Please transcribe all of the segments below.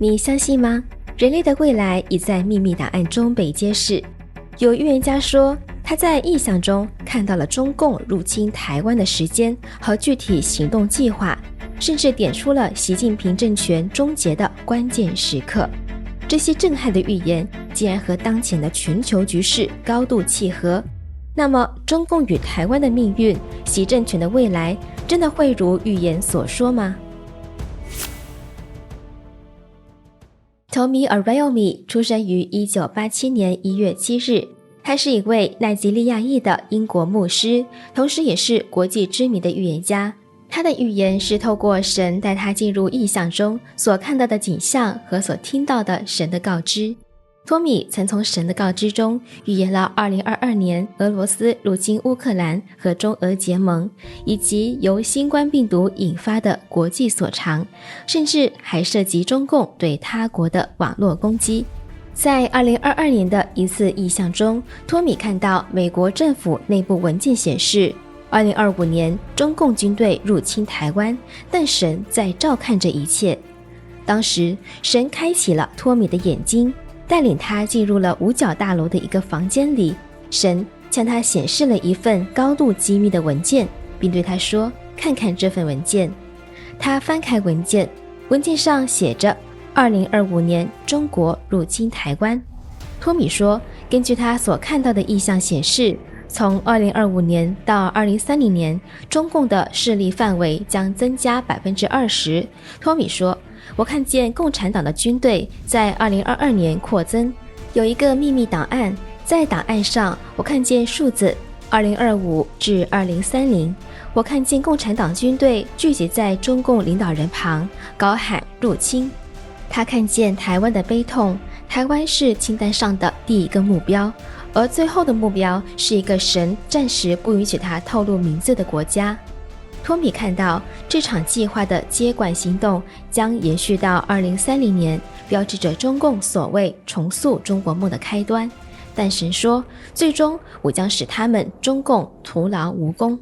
你相信吗？人类的未来已在秘密档案中被揭示。有预言家说，他在异象中看到了中共入侵台湾的时间和具体行动计划，甚至点出了习近平政权终结的关键时刻。这些震撼的预言竟然和当前的全球局势高度契合。那么，中共与台湾的命运，习政权的未来，真的会如预言所说吗？Tomi Adeyemi 出生于1987年1月7日，他是一位奈及利亚裔的英国牧师，同时也是国际知名的预言家。他的预言是透过神带他进入异象中所看到的景象和所听到的神的告知。托米曾从神的告知中预言了2022年俄罗斯入侵乌克兰和中俄结盟，以及由新冠病毒引发的国际所长，甚至还涉及中共对他国的网络攻击。在2022年的一次异象中，托米看到美国政府内部文件显示2025年中共军队入侵台湾，但神在照看这一切。当时神开启了托米的眼睛，带领他进入了五角大楼的一个房间里，神向他显示了一份高度机密的文件，并对他说，看看这份文件。他翻开文件，文件上写着2025年中国入侵台湾。托米说，根据他所看到的异象显示，从2025年到2030年，中共的势力范围将增加 20%。 托米说，我看见共产党的军队在2022年扩增，有一个秘密档案，在档案上我看见数字2025至2030，我看见共产党军队聚集在中共领导人旁，高喊入侵。他看见台湾的悲痛，台湾是清单上的第一个目标，而最后的目标是一个神暂时不允许他透露名字的国家。托米看到这场计划的接管行动将延续到2030年，标志着中共所谓重塑中国梦的开端。但神说，最终我将使他们中共徒劳无功。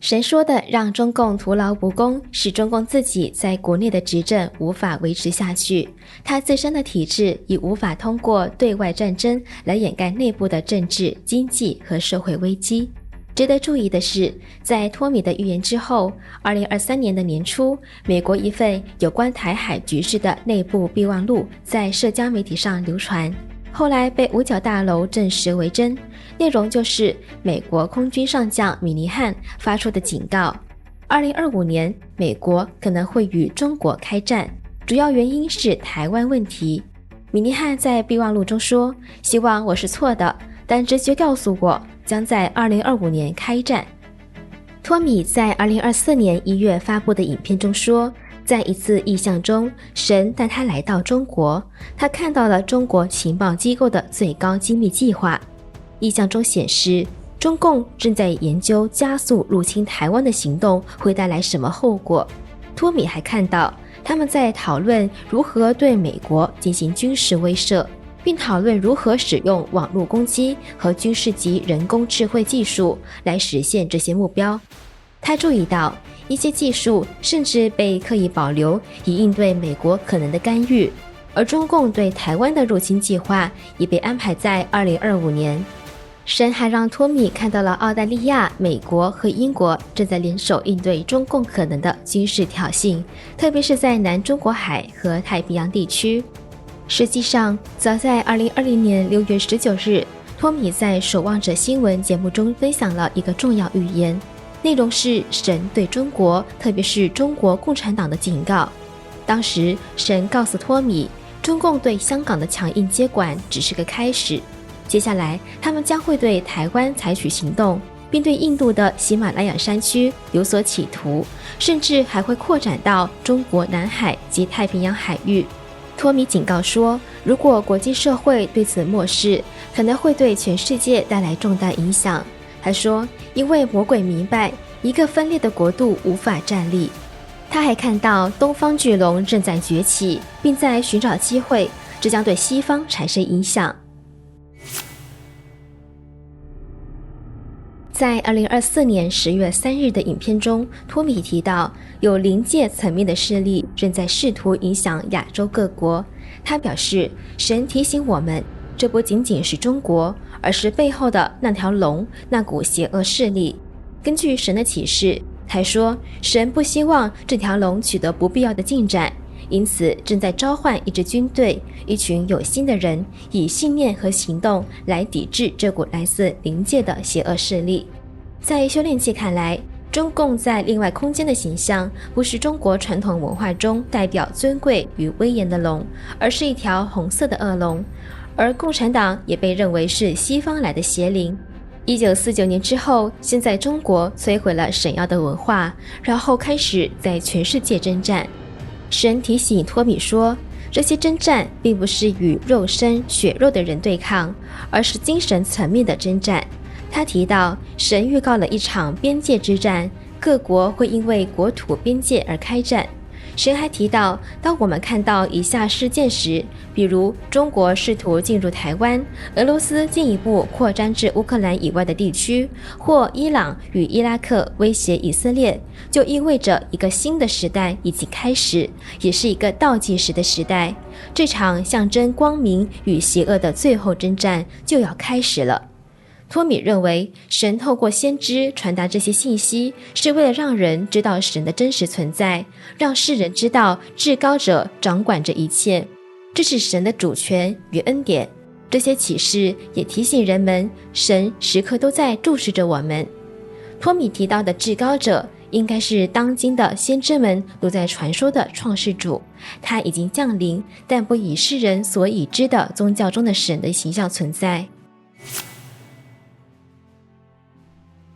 神说的让中共徒劳无功，使中共自己在国内的执政无法维持下去，他自身的体制已无法通过对外战争来掩盖内部的政治、经济和社会危机。值得注意的是，在托米的预言之后，2023年的年初，美国一份有关台海局势的内部备忘录在社交媒体上流传，后来被五角大楼证实为真。内容就是美国空军上将米尼汉发出的警告，2025年美国可能会与中国开战，主要原因是台湾问题。米尼汉在备忘录中说，希望我是错的，但直觉告诉我将在2025年开战。托米在2024年1月发布的影片中说，在一次异象中，神带他来到中国，他看到了中国情报机构的最高机密计划。异象中显示，中共正在研究加速入侵台湾的行动会带来什么后果。托米还看到，他们在讨论如何对美国进行军事威慑，并讨论如何使用网络攻击和军事级人工智慧技术来实现这些目标。他注意到，一些技术甚至被刻意保留，以应对美国可能的干预，而中共对台湾的入侵计划也被安排在2025年。神还让托米看到了澳大利亚、美国和英国正在联手应对中共可能的军事挑衅，特别是在南中国海和太平洋地区。实际上，早在2020年6月19日，托米在守望者新闻节目中分享了一个重要预言，内容是神对中国，特别是中国共产党的警告。当时神告诉托米，中共对香港的强硬接管只是个开始，接下来他们将会对台湾采取行动，并对印度的喜马拉雅山区有所企图，甚至还会扩展到中国南海及太平洋海域。托米警告说，如果国际社会对此漠视，可能会对全世界带来重大影响。他说，因为魔鬼明白，一个分裂的国度无法站立。他还看到东方巨龙正在崛起，并在寻找机会，这将对西方产生影响。在2024年10月3日的影片中，托米提到有临界层面的势力正在试图影响亚洲各国。他表示，神提醒我们，这不仅仅是中国，而是背后的那条龙，那股邪恶势力。根据神的启示，他说神不希望这条龙取得不必要的进展，因此正在召唤一支军队，一群有心的人，以信念和行动来抵制这股来自灵界的邪恶势力。在修炼界看来，中共在另外空间的形象不是中国传统文化中代表尊贵与威严的龙，而是一条红色的恶龙。而共产党也被认为是西方来的邪灵。1949年之后，先在中国摧毁了神妖的文化，然后开始在全世界征战。神提醒托米说，这些征战并不是与肉身血肉的人对抗，而是精神层面的征战。他提到，神预告了一场边界之战，各国会因为国土边界而开战。神还提到，当我们看到以下事件时，比如中国试图进入台湾，俄罗斯进一步扩张至乌克兰以外的地区，或伊朗与伊拉克威胁以色列，就意味着一个新的时代已经开始，也是一个倒计时的时代。这场象征光明与邪恶的最后征战就要开始了。托米认为，神透过先知传达这些信息，是为了让人知道神的真实存在，让世人知道至高者掌管着一切，这是神的主权与恩典。这些启示也提醒人们，神时刻都在注视着我们。托米提到的至高者，应该是当今的先知们都在传说的创世主，他已经降临，但不以世人所已知的宗教中的神的形象存在。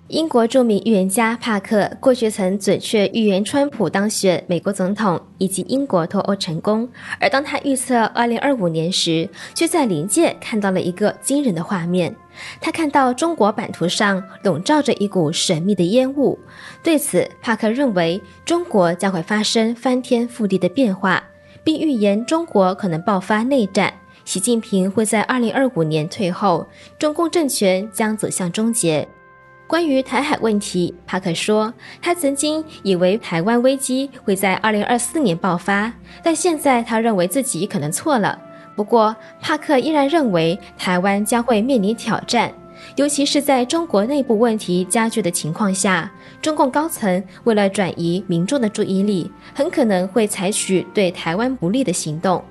英国著名预言家帕克过去曾准确预言川普当选美国总统以及英国脱欧成功，而当他预测2025年时，却在临界看到了一个惊人的画面。他看到中国版图上笼罩着一股神秘的烟雾，对此帕克认为中国将会发生翻天覆地的变化，并预言中国可能爆发内战，习近平会在2025年退后，中共政权将走向终结。关于台海问题，帕克说，他曾经以为台湾危机会在2024年爆发，但现在他认为自己可能错了。不过，帕克依然认为台湾将会面临挑战，尤其是在中国内部问题加剧的情况下，中共高层为了转移民众的注意力，很可能会采取对台湾不利的行动。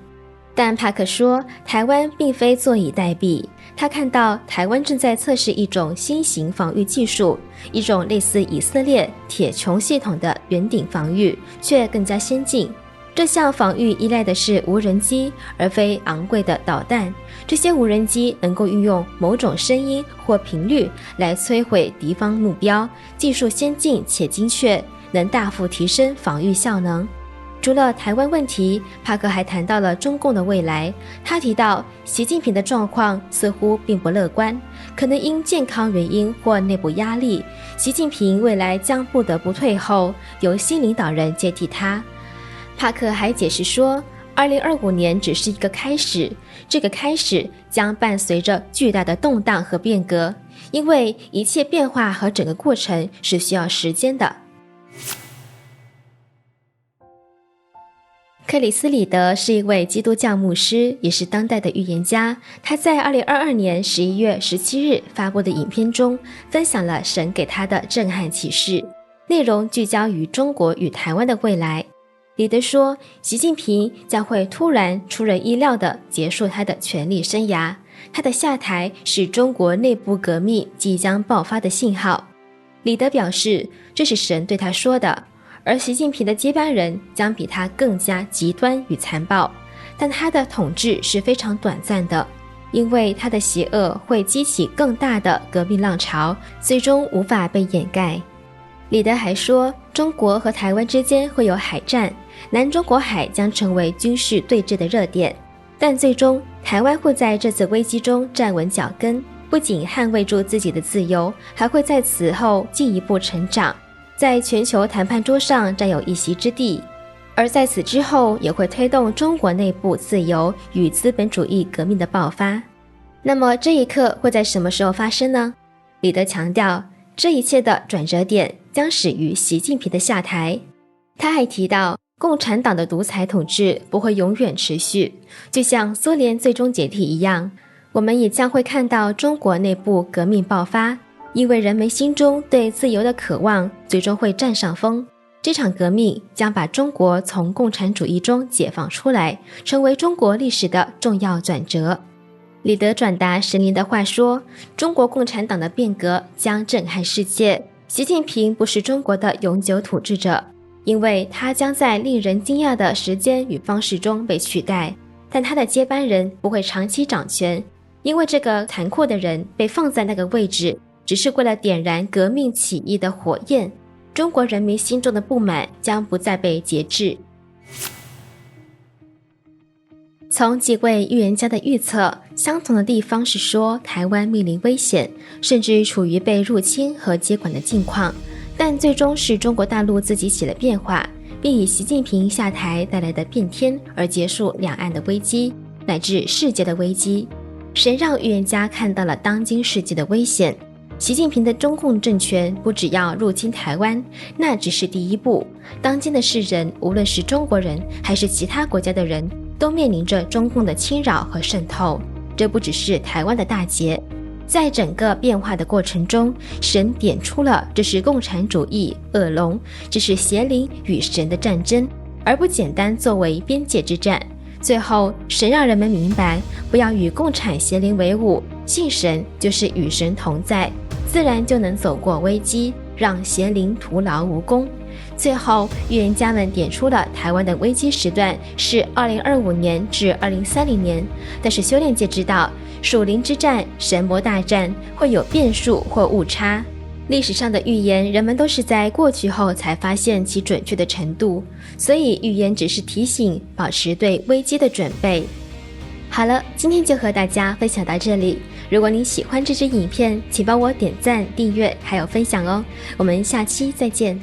但帕克说，台湾并非坐以待毙，他看到台湾正在测试一种新型防御技术，一种类似以色列铁穹系统的圆顶防御，却更加先进。这项防御依赖的是无人机，而非昂贵的导弹。这些无人机能够运用某种声音或频率来摧毁敌方目标，技术先进且精确，能大幅提升防御效能。除了台湾问题，帕克还谈到了中共的未来。他提到，习近平的状况似乎并不乐观，可能因健康原因或内部压力，习近平未来将不得不退后，由新领导人接替他。帕克还解释说，2025年只是一个开始，这个开始将伴随着巨大的动荡和变革，因为一切变化和整个过程是需要时间的。克里斯里德是一位基督教牧师，也是当代的预言家。他在2022年11月17日发布的影片中，分享了神给他的震撼启示，内容聚焦于中国与台湾的未来。里德说，习近平将会突然出人意料地结束他的权力生涯，他的下台是中国内部革命即将爆发的信号。里德表示，这是神对他说的，而习近平的接班人将比他更加极端与残暴，但他的统治是非常短暂的，因为他的邪恶会激起更大的革命浪潮，最终无法被掩盖。里德还说，中国和台湾之间会有海战，南中国海将成为军事对峙的热点，但最终台湾会在这次危机中站稳脚跟，不仅捍卫住自己的自由，还会在此后进一步成长，在全球谈判桌上占有一席之地，而在此之后也会推动中国内部自由与资本主义革命的爆发。那么这一刻会在什么时候发生呢？里德强调，这一切的转折点将始于习近平的下台。他还提到，共产党的独裁统治不会永远持续，就像苏联最终解体一样，我们也将会看到中国内部革命爆发，因为人们心中对自由的渴望最终会占上风。这场革命将把中国从共产主义中解放出来，成为中国历史的重要转折。李德转达神灵的话说，中国共产党的变革将震撼世界，习近平不是中国的永久统治者，因为他将在令人惊讶的时间与方式中被取代，但他的接班人不会长期掌权，因为这个残酷的人被放在那个位置，只是为了点燃革命起义的火焰。中国人民心中的不满将不再被节制。从几位预言家的预测，相同的地方是说台湾面临危险，甚至处于被入侵和接管的境况，但最终是中国大陆自己起了变化，并以习近平下台带来的变天而结束两岸的危机，乃至世界的危机。谁让预言家看到了当今世界的危险？习近平的中共政权不只要入侵台湾，那只是第一步。当今的世人，无论是中国人还是其他国家的人，都面临着中共的侵扰和渗透。这不只是台湾的大劫，在整个变化的过程中，神点出了这是共产主义恶龙，这是邪灵与神的战争，而不简单作为边界之战。最后，神让人们明白，不要与共产邪灵为伍，信神就是与神同在，自然就能走过危机，让邪灵徒劳无功。最后，预言家们点出了台湾的危机时段是2025年至2030年，但是修炼界知道，属灵之战、神魔大战会有变数或误差。历史上的预言，人们都是在过去后才发现其准确的程度，所以预言只是提醒，保持对危机的准备。好了，今天就和大家分享到这里。如果你喜欢这支影片，请帮我点赞、订阅还有分享哦。我们下期再见。